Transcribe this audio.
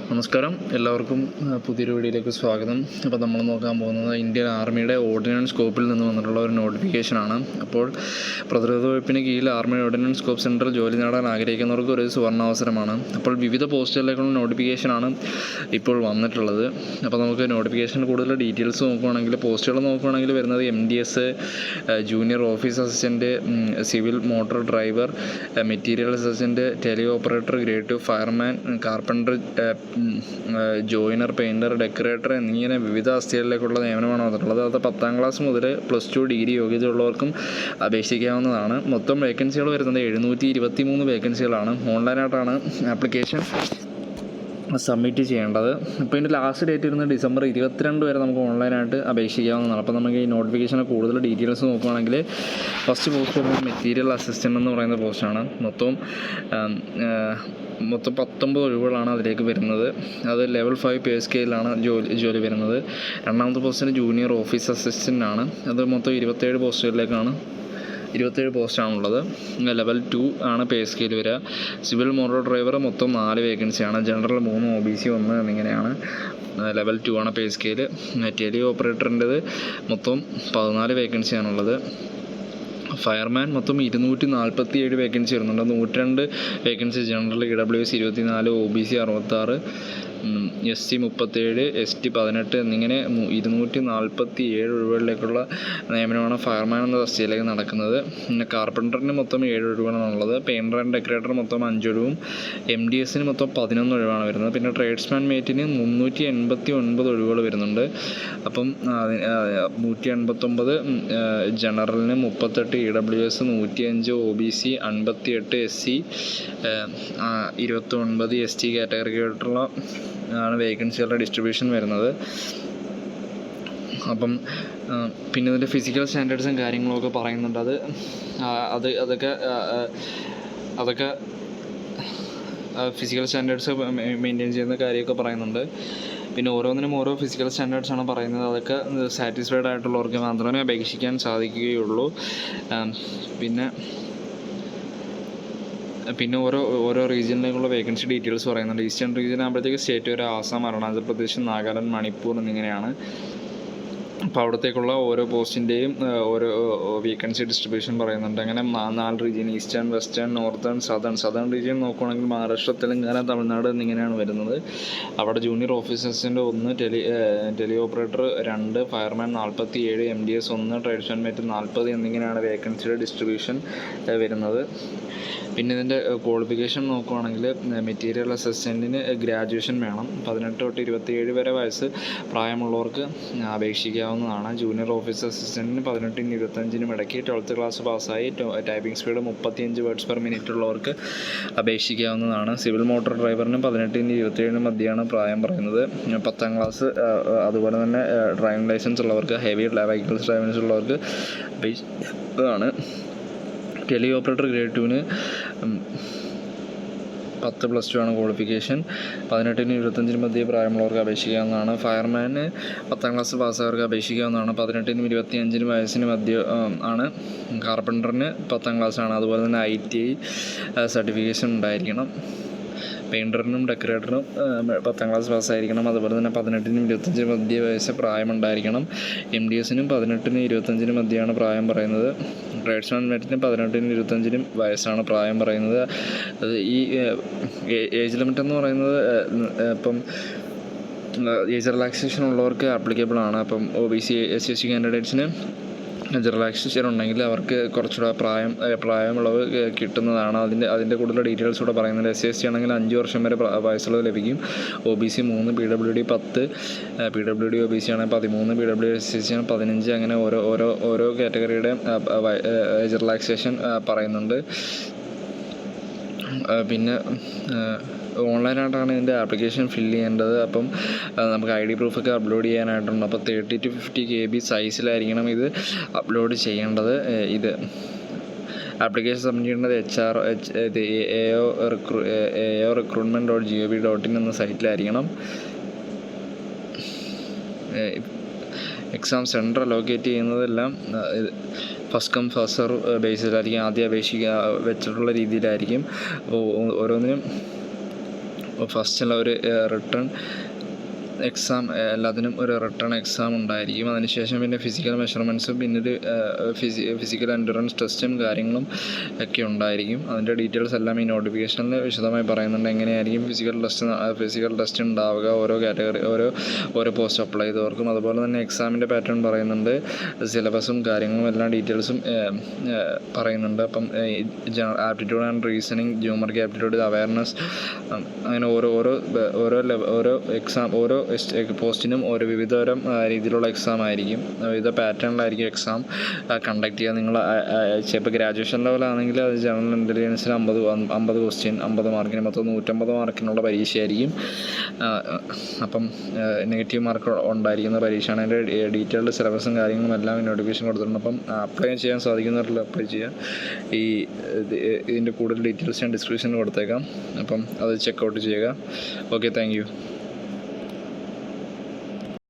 നമസ്കാരം, എല്ലാവർക്കും പുതിയൊരു വീഡിയോയിലേക്ക് സ്വാഗതം. അപ്പോൾ നമ്മൾ നോക്കാൻ പോകുന്നത് ഇന്ത്യൻ ആർമിയുടെ ഓർഡിനൻസ് സ്കോപ്പിൽ നിന്ന് വന്നിട്ടുള്ള ഒരു നോട്ടിഫിക്കേഷനാണ്. അപ്പോൾ പ്രതിരോധ വകുപ്പിന് കീഴിൽ ആർമി ഓർഡിനൻസ് സ്കോപ്പ് സെൻറ്ററിൽ ജോലി നേടാൻ ആഗ്രഹിക്കുന്നവർക്ക് ഒരു സുവർണാവസരമാണ്. അപ്പോൾ വിവിധ പോസ്റ്റുകളിലേക്കുള്ള നോട്ടിഫിക്കേഷനാണ് ഇപ്പോൾ വന്നിട്ടുള്ളത്. അപ്പോൾ നമുക്ക് നോട്ടിഫിക്കേഷൻ കൂടുതൽ ഡീറ്റെയിൽസ് നോക്കുകയാണെങ്കിൽ, പോസ്റ്റുകൾ നോക്കുകയാണെങ്കിൽ വരുന്നത് MDS, junior office assistant, civil motor driver, material assistant, tele operator, grade 2 fireman, carpenter, joiner, painter, decorator എന്നിങ്ങനെ വിവിധ തസ്തികകളിലേക്കുള്ള നിയമനമാണ് വന്നിട്ടുള്ളത്. അത് 10ാം ക്ലാസ് മുതൽ +2 ഡിഗ്രി യോഗ്യതയുള്ളവർക്കും അപേക്ഷിക്കാവുന്നതാണ്. മൊത്തം വേക്കൻസികൾ വരുന്നത് 723 വേക്കൻസികളാണ്. ഓൺലൈനായിട്ടാണ് ആപ്ലിക്കേഷൻ സബ്മിറ്റ് ചെയ്യേണ്ടത്. അപ്പോൾ ഇതിൻ്റെ ലാസ്റ്റ് ഡേറ്റ് വരുന്നത് ഡിസംബർ 22 വരെ നമുക്ക് ഓൺലൈനായിട്ട് അപേക്ഷിക്കാവുന്നതാണ്. അപ്പോൾ നമുക്ക് ഈ നോട്ടിഫിക്കേഷന് കൂടുതൽ ഡീറ്റെയിൽസ് നോക്കുകയാണെങ്കിൽ, ഫസ്റ്റ് പോസ്റ്റ് വരുന്നത് മെറ്റീരിയൽ അസിസ്റ്റൻ്റ് എന്ന് പറയുന്ന പോസ്റ്റാണ്. മൊത്തം 19 ഒഴിവുകളാണ് അതിലേക്ക് വരുന്നത്. അത് ലെവൽ 5 പേ സ്കെയിലാണ് ജോലി വരുന്നത്. രണ്ടാമത്തെ പോസ്റ്റിന് ജൂനിയർ ഓഫീസ് അസിസ്റ്റൻ്റ് ആണ്. അത് മൊത്തം 27 പോസ്റ്റുകളിലേക്കാണ് 27 പോസ്റ്റാണുള്ളത്. ലെവൽ 2 ആണ് പേ സ്കെയിൽ വരിക. സിവിൽ മോട്ടോർ ഡ്രൈവർ മൊത്തം 4 വേക്കൻസിയാണ്. ജനറൽ 3, OBC 1 എന്നിങ്ങനെയാണ്. ലെവൽ 2 ആണ് പേ സ്കെയിൽ. ടെലി ഓപ്പറേറ്ററിൻ്റെത് മൊത്തം 14 വേക്കൻസിയാണുള്ളത്. ഫയർമാൻ മൊത്തം 247 വേക്കൻസി വരുന്നുണ്ട്. 102 vacancy general, EWS 24, OBC 66, SC 37, ST 18 എന്നിങ്ങനെ 247 ഒഴിവുകളിലേക്കുള്ള നിയമനമാണ് ഫയർമാൻ എന്ന തസ്തികയിലേക്ക് നടക്കുന്നത്. പിന്നെ കാർപ്പൻറ്ററിന് മൊത്തം 7 ഒഴിവുകളാണുള്ളത്. പെയിൻറ്റർ ആൻഡ് ഡെക്കറേറ്റർ മൊത്തം 5 ഒഴിവും. MDSന് മൊത്തം 11 ഒഴിവാണ് വരുന്നത്. പിന്നെ ട്രേഡ്സ്മാൻ മേറ്റിന് 389 ഒഴിവുകൾ വരുന്നുണ്ട്. അപ്പം 189 ജനറലിന്, 38 EWS, 105 OBC, 58 SC, 29 ST കാറ്റഗറിക്കായിട്ടുള്ള ആണ് വേക്കൻസികളുടെ ഡിസ്ട്രിബ്യൂഷൻ വരുന്നത്. അപ്പം പിന്നെ ഇതിൻ്റെ ഫിസിക്കൽ സ്റ്റാൻഡേർഡ്സും കാര്യങ്ങളൊക്കെ പറയുന്നുണ്ട്. അതൊക്കെ ഫിസിക്കൽ സ്റ്റാൻഡേർഡ്സ് മെയിൻറ്റെയിൻ ചെയ്യുന്ന കാര്യമൊക്കെ പറയുന്നുണ്ട്. പിന്നെ ഓരോന്നിനും ഓരോ ഫിസിക്കൽ സ്റ്റാൻഡേർഡ്സാണ് പറയുന്നത്. അതൊക്കെ സാറ്റിസ്ഫൈഡ് ആയിട്ടുള്ളവർക്ക് മാത്രമേ അപേക്ഷിക്കാൻ സാധിക്കുകയുള്ളൂ. പിന്നെ ഓരോ റീജിയനിലേക്കുള്ള വേക്കൻസി ഡീറ്റെയിൽസ് പറയുന്നുണ്ട്. ഈസ്റ്റേൺ റീജിയൻ ആകുമ്പോഴത്തേക്ക് സ്റ്റേറ്റ് വരെ ആസാം, അരുണാചൽ പ്രദേശ്, നാഗാലാൻഡ്, മണിപ്പൂർ എന്നിങ്ങനെയാണ്. അപ്പോൾ അവിടത്തേക്കുള്ള ഓരോ പോസ്റ്റിൻ്റെയും ഓരോ വേക്കൻസി ഡിസ്ട്രിബ്യൂഷൻ പറയുന്നുണ്ട്. അങ്ങനെ 4 region: eastern, western, northern, southern region നോക്കുകയാണെങ്കിൽ മഹാരാഷ്ട്ര, തെലങ്കാന, തമിഴ്നാട് എന്നിങ്ങനെയാണ് വരുന്നത്. അവിടെ junior office assistant 1, tele operator 2, fireman 47, MDS 1, tradesman mate 40 എന്നിങ്ങനെയാണ് വേക്കൻസിയുടെ ഡിസ്ട്രിബ്യൂഷൻ വരുന്നത്. പിന്നെ ഇതിൻ്റെ ക്വാളിഫിക്കേഷൻ നോക്കുകയാണെങ്കിൽ, മെറ്റീരിയൽ അസിസ്റ്റൻറ്റിന് ഗ്രാജുവേഷൻ വേണം. 18 തൊട്ട് 27 വരെ വയസ്സ് പ്രായമുള്ളവർക്ക് അപേക്ഷിക്കാവുന്നതാണ്. ജൂനിയർ ഓഫീസ് അസിസ്റ്റൻറ്റിന് 18-നും 25-നും ഇടയ്ക്ക് 12th ക്ലാസ് പാസ്സായി typing speed 35 words per minute ഉള്ളവർക്ക് അപേക്ഷിക്കാവുന്നതാണ്. സിവിൽ മോട്ടോർ ഡ്രൈവറിന് 18-നും 27-നും മധ്യയാണ് പ്രായം പറയുന്നത്. 10ാം ക്ലാസ്, അതുപോലെ തന്നെ ഡ്രൈവിംഗ് ലൈസൻസ് ഉള്ളവർക്ക്, ഹെവി വെഹിക്കിൾസ് ഡ്രൈവിംഗ് ഉള്ളവർക്ക് അതാണ്. ടെലി ഓപ്പറേറ്റർ ഗ്രേഡ് 2-ന് 10 +2 ആണ് ക്വാളിഫിക്കേഷൻ. 18-നും 25-നും മധ്യ പ്രായമുള്ളവർക്ക് അപേക്ഷിക്കാവുന്നതാണ്. ഫയർമാന് 10ാം ക്ലാസ് പാസ്സായവർക്ക് അപേക്ഷിക്കാവുന്നതാണ്. 18-നും 25-നും വയസ്സിന് മധ്യ ആണ്. കാർപ്പൻറ്ററിന് 10ാം ക്ലാസ്സാണ്. അതുപോലെ തന്നെ ITI സർട്ടിഫിക്കേഷൻ ഉണ്ടായിരിക്കണം. പെയിൻറ്ററിനും ഡെക്കറേറ്ററിനും 10ാം ക്ലാസ് പാസ്സായിരിക്കണം. അതുപോലെ തന്നെ 18-നും 25-നും മധ്യ വയസ്സ് പ്രായമുണ്ടായിരിക്കണം. MDSനും 18-നും 25-നും മധ്യയാണ് പ്രായം പറയുന്നത്. ട്രേഡ്സ്മാൻ മേറ്റിന് 18-നും 25-നും വയസ്സാണ് പ്രായം പറയുന്നത്. അത് ഈ ഏജ് ലിമിറ്റ് എന്ന് പറയുന്നത് ഇപ്പം ഏജ് റിലാക്സേഷൻ ഉള്ളവർക്ക് ആപ്ലിക്കബിൾ ആണ്. അപ്പം OBC SC കാൻഡിഡേറ്റ്സിന് റിലാക്സേഷൻ ഉണ്ടെങ്കിൽ അവർക്ക് കുറച്ചുകൂടെ പ്രായമുള്ളവ് കിട്ടുന്നതാണ്. അതിൻ്റെ കൂടുതൽ ഡീറ്റെയിൽസ് കൂടെ പറയുന്നുണ്ട്. SC ആണെങ്കിൽ 5 വർഷം വരെ വയസ്സുള്ളത് ലഭിക്കും. OBC 3, PWD 10, PWD OBC ആണെങ്കിൽ 13, PWD ആണ് 15. അങ്ങനെ ഓരോ കാറ്റഗറിയുടെ ഏജ് റിലാക്സേഷൻ പറയുന്നുണ്ട്. പിന്നെ ഓൺലൈനായിട്ടാണ് ഇതിൻ്റെ ആപ്ലിക്കേഷൻ ഫില്ല് ചെയ്യേണ്ടത്. അപ്പം നമുക്ക് ID പ്രൂഫൊക്കെ അപ്ലോഡ് ചെയ്യാനായിട്ടുണ്ട്. അപ്പോൾ 30 to 50 KB സൈസിലായിരിക്കണം ഇത് അപ്ലോഡ് ചെയ്യേണ്ടത്. ഇത് ആപ്ലിക്കേഷൻ സബ്മിറ്റ് ചെയ്യേണ്ടത് AO recruitment.gov.in എന്ന സൈറ്റിലായിരിക്കണം. എക്സാം സെൻറ്റർ അലോക്കേറ്റ് ചെയ്യുന്നതെല്ലാം ഫസ്റ്റ് കം ഫസ്റ്റ് സെർവ് ബേസിലായിരിക്കും. ആദ്യം വെച്ചിട്ടുള്ള രീതിയിലായിരിക്കും. അപ്പോൾ ഓരോന്നിനും ഫസ്റ്റുള്ള ഒരു റിട്ടേൺ എക്സാം, എല്ലാത്തിനും ഒരു റിട്ടേൺ എക്സാം ഉണ്ടായിരിക്കും. അതിനുശേഷം പിന്നെ ഫിസിക്കൽ മെഷർമെൻറ്റ്സും പിന്നെ ഒരു ഫിസിക്കൽ എൻഡുറൻസ് ടെസ്റ്റും കാര്യങ്ങളും ഒക്കെ ഉണ്ടായിരിക്കും. അതിൻ്റെ ഡീറ്റെയിൽസ് എല്ലാം ഈ നോട്ടിഫിക്കേഷനിൽ വിശദമായി പറയുന്നുണ്ട്. എങ്ങനെയായിരിക്കും ഫിസിക്കൽ ടെസ്റ്റ് ഉണ്ടാവുക, ഓരോ കാറ്റഗറി ഓരോ പോസ്റ്റ് അപ്ലൈ ചെയ്തവർക്കും. അതുപോലെ തന്നെ എക്സാമിൻ്റെ പാറ്റേൺ പറയുന്നുണ്ട്, സിലബസും കാര്യങ്ങളും എല്ലാ ഡീറ്റെയിൽസും പറയുന്നുണ്ട്. അപ്പം aptitude and reasoning, numerical aptitude, awareness, അങ്ങനെ ഓരോ എക്സാം, ഓരോ പോസ്റ്റിനും ഓരോ വിവിധതരം രീതിയിലുള്ള എക്സാം ആയിരിക്കും, വിവിധ പാറ്റേണിലായിരിക്കും എക്സാം കണ്ടക്ട് ചെയ്യുക. നിങ്ങൾ ഇപ്പോൾ ഗ്രാജുവേഷൻ ലെവലാണെങ്കിൽ അത് ജനറൽ ഇൻ്റലിജൻസിന് 50 ക്വസ്റ്റ്യൻ, 50 മാർക്കിന്, മൊത്തം 150 മാർക്കിനുള്ള പരീക്ഷയായിരിക്കും. അപ്പം നെഗറ്റീവ് മാർക്ക് ഉണ്ടായിരിക്കുന്ന പരീക്ഷയാണ്. അതിൻ്റെ ഡീറ്റെയിൽഡ് സിലബസും കാര്യങ്ങളും എല്ലാം നോട്ടിഫിക്കേഷൻ കൊടുത്തിട്ടുണ്ട്. അപ്പം അപ്ലൈ ചെയ്യാൻ സാധിക്കുന്നവരിൽ അപ്ലൈ ചെയ്യുക. ഇതിൻ്റെ കൂടുതൽ ഡീറ്റെയിൽസ് ഞാൻ ഡിസ്ക്രിപ്ഷനിൽ കൊടുത്തേക്കാം. അപ്പം അത് ചെക്കൗട്ട് ചെയ്യുക. Okay, thank you.